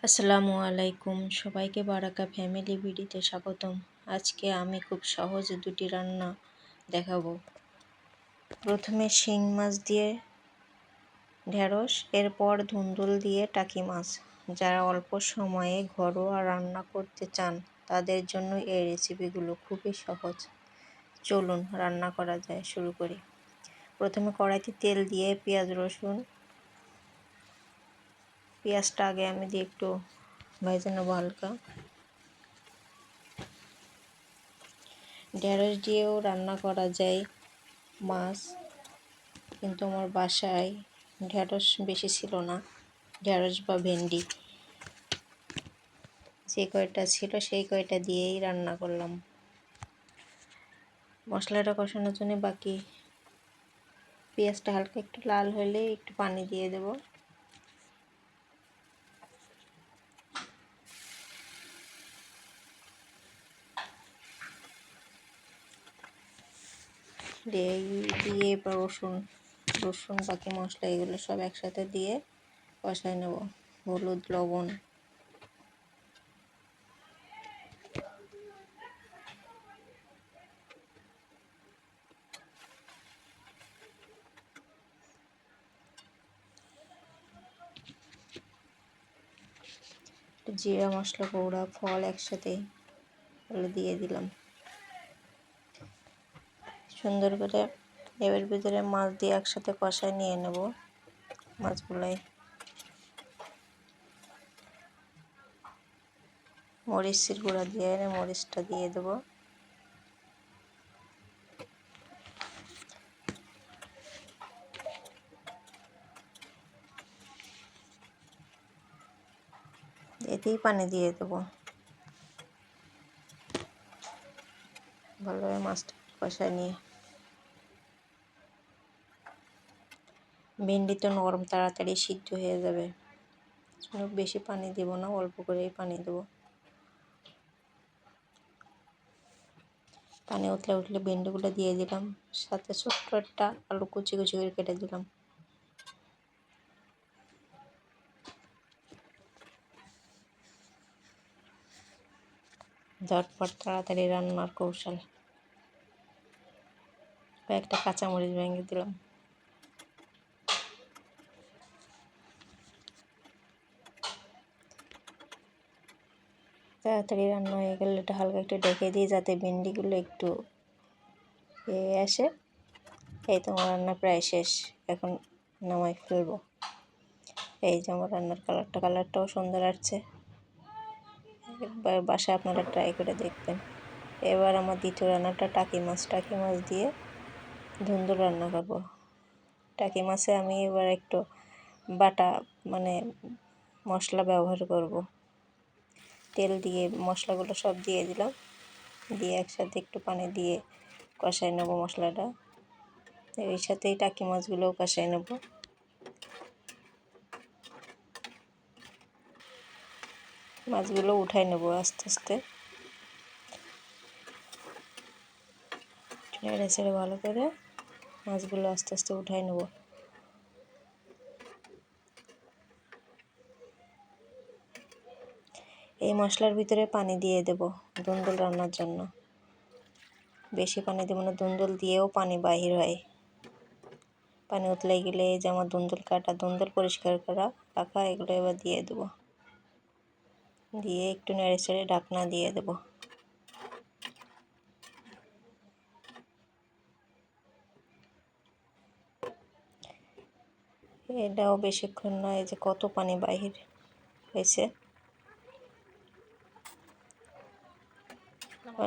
আসসালামু আলাইকুম, সবাইকে বারাকা ফ্যামিলি ভিডিওতে স্বাগতম। আজকে আমি খুব সহজ দুটি রান্না দেখাবো। প্রথমে শিং মাছ দিয়ে ঢেঁড়স, এরপর ধুন্দুল দিয়ে টাকি মাছ। যারা অল্প সময়ে ঘরোয়া রান্না করতে চান তাদের জন্য এই রেসিপিগুলো খুবই সহজ। চলুন রান্না করা যায়, শুরু করি। প্রথমে কড়াইতে তেল দিয়ে পেঁয়াজ রসুন, পেঁয়াজটা আগে আমি দিয়ে একটু ভেজে নেবো হালকা। ঢেঁড়স দিয়েও রান্না করা যায় মাছ, কিন্তু আমার বাসায় ঢেঁড়স বেশি ছিল না। ঢেঁড়স বা ভেন্ডি যে কয়টা ছিল সেই কয়টা দিয়েই রান্না করলাম। মশলাটা কষানোর জন্য বাকি পেঁয়াজটা হালকা একটু লাল হলে একটু পানি দিয়ে দেব। দিয়ে এবার রসুন বাকি মশলা এগুলো সব একসাথে দিয়ে কষাই নেব। হলুদ, লবণ, জিরা মশলা গুঁড়া, ফল একসাথে দিয়ে দিলাম সুন্দর করে। এর ভিতরে মাছ দিয়ে একসাথে কষায় নিয়ে নেব। মাছগুলাই মরিচের গুঁড়া দিয়ে মরিচটা দিয়ে দেবো। এতেই পানি দিয়ে দেবো। ভালোভাবে মাছটা কষায় নিয়ে, ভেন্ডি তো নরম, তাড়াতাড়ি সিদ্ধ হয়ে যাবে। বেশি পানি দেবো না, অল্প করেই পানি দেবো। পানি উঠলে ভেন্ডিগুলো দিয়ে দিলাম, সাথে ছোট্ট একটা আলু কুচি কুচি করে কেটে দিলাম। ঝটপট তাড়াতাড়ি রান্নার কৌশল। একটা কাঁচামরিচ ভেঙে দিলাম। তাড়াতাড়ি রান্না হয়ে গেলে এটা হালকা একটু ঢেকে দিয়ে যাতে ভেন্ডিগুলো একটু আসে। এই তো আমার রান্না প্রায় শেষ, এখন নামাই ফেলবো। এই যে আমার রান্নার কালারটাও সুন্দর আসছে। একবার বাসায় আপনারা ট্রাই করে দেখবেন। এবার আমার দ্বিতীয় রান্নাটা টাকি মাছ দিয়ে ধুন্দুল রান্না করব। টাকি মাছে আমি এবার একটু বাটা মশলা ব্যবহার করব। তেল দিয়ে মশলাগুলো সব দিয়ে দিলাম, দিয়ে একসাথে একটু পানি দিয়ে কষাই নেব মশলাটা। এর সাথেই টাকি মাছগুলোও কষাই নেব। মাছগুলো উঠাই নেব আস্তে আস্তে, নেড়ে ছেড়ে ভালো করে মাছগুলো আস্তে আস্তে উঠাই নেব। এই মশলার ভিতরে পানি দিয়ে দেব ধুন্দুল রান্নার জন্য। বেশি পানি দেব না, ধুন্দুল দিয়েও পানি বাহির হয়। পানি উতলে গেলে এই যে আমার ধুন্দুল পরিষ্কার করা রাখা, এগুলো এবার দিয়ে দেব। দিয়ে একটু নেড়ে ছেড়ে ঢাকনা দিয়ে দেব। এটাও বেশিক্ষণ না, এই যে কত পানি বাহির হয়েছে,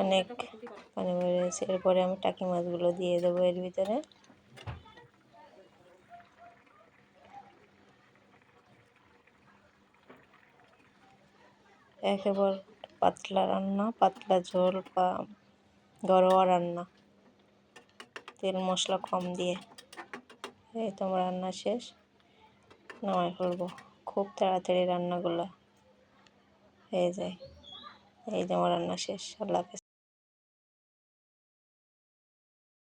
অনেক পানি বের হয়েছে। এরপরে আমি টাকি মাছগুলো দিয়ে দেবো এর ভিতরে। একেবারে পাতলা রান্না, পাতলা ঝোল বা ঘরোয়া রান্না, তেল মশলা কম দিয়ে। এই তোমার রান্না শেষ, নামাই ফেলবো। খুব তাড়াতাড়ি রান্নাগুলো হয়ে যায়। এই তোমার রান্না শেষ। আল্লাহ হাফেজ।